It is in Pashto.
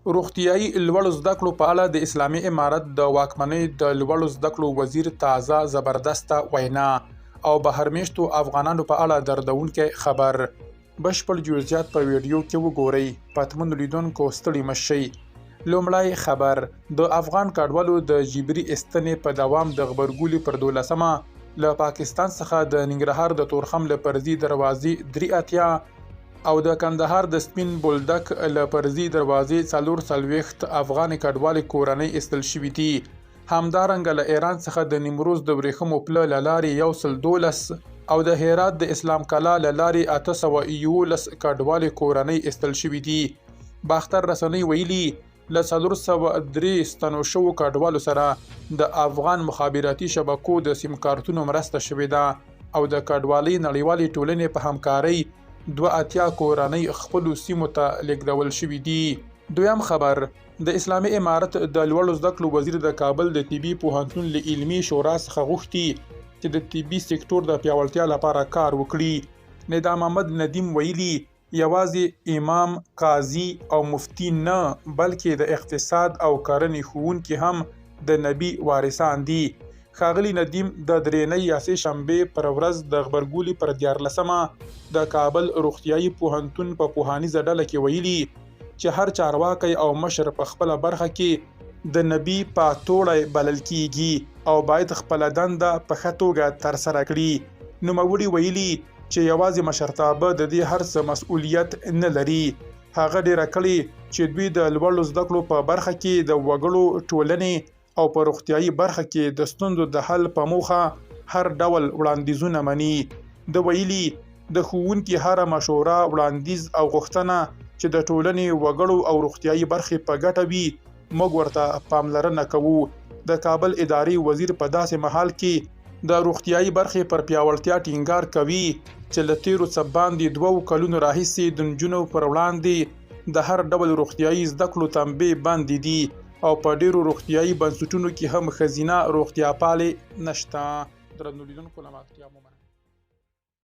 روغتیایي لوړو زده کړو په اړه د اسلامي امارت د واکمنۍ د لوړو زده کړو وزیر تازه زبردسته وینا او بهرمیشتو افغانانو په اړه دردونکی خبر. بشپړ جزئیات په ویډیو کې وګورئ. پاتمنو لیدونکو ستړي مه شئ. لومړی خبر: د افغان کډوالو د جبري ایستنې په دوام د غبرګولي پر 12مه له پاکستان څخه د ننګرهار د تورخم له پرزي دروازې 83 او د کندهار د سپین بولدک له پرزي دروازې 44 افغان کډوالې کورنۍ ایستل شوي دي. همدارنګه له ایران څخه د نیمروز د ورېښمو پله له لارې 112 او د هرات د اسلام کلا له لارې 811 کډوالې کورنۍ ایستل شوي دي. باختر رسنۍ ویلي له 403 ستنو شوو کډوالو سره د افغان مخابراتي شبکو د سیم کارتونو مرسته شوې ده او د کډوالۍ نړیوالې ټولنې په همکارۍ 82 کورنۍ خپلو سیمو ته لیږدول شوي دي. دویم خبر: د اسلامي امارت د لوړو زده کړو وزیر د کابل د طبي پوهنتون له علمي شورا څخه غوښتي چې د طبي سکتور د پیاوړتیا لپاره کار وکړي. نظام محمد ندیم ویلي یوازې امام، قاضي او مفتي نه بلکې د اقتصاد او کرنې ښوونکي هم د نبي وارثان دي. ښاغلي ندیم د درېنۍ یا سې شنبې پر ورځ د غبرګولي پر 14مه د کابل روغتیایي پوهنتون په پوهانیزه ډله کې ویلي چې هر چارواکی او مشر په خپله برخه کې د نبي په توړی بلل کیږي او باید خپله دنده په ښه توګه ترسره کړي. نوموړي ویلي چې یوازې مشرتابه د دې هر څه مسؤلیت نه لري. هغه ډیره کړې چې دوی د لوړو زده کړو په برخه کې د وګړو ټولنې او په روغتیایي برخه کې د ستونزو د حل په موخه هر ډول وړاندیزونه مني. د ویلي د ښوونکي هره مشوره، وړاندیز او غوښتنه چې د ټولنې وګړو او روغتیایي برخې په ګټه وي موږ ورته پاملرنه کوو. د کابل اداري وزیر په داسې مهال کې د روغتیایي برخې پر پیاوړتیا ټینګار کوي چې له تیرو څه باندې 2 کلونو راهیسې د نجونو پر وړاندې د هر ډول روغتیایي زده کړو تنبیه باندې دي او په ډیرو روغتیایي بنسټونو کې هم ښځینه روغتیا پالې نشته. درنو لیدونکو له ملګرتیا مو مننه.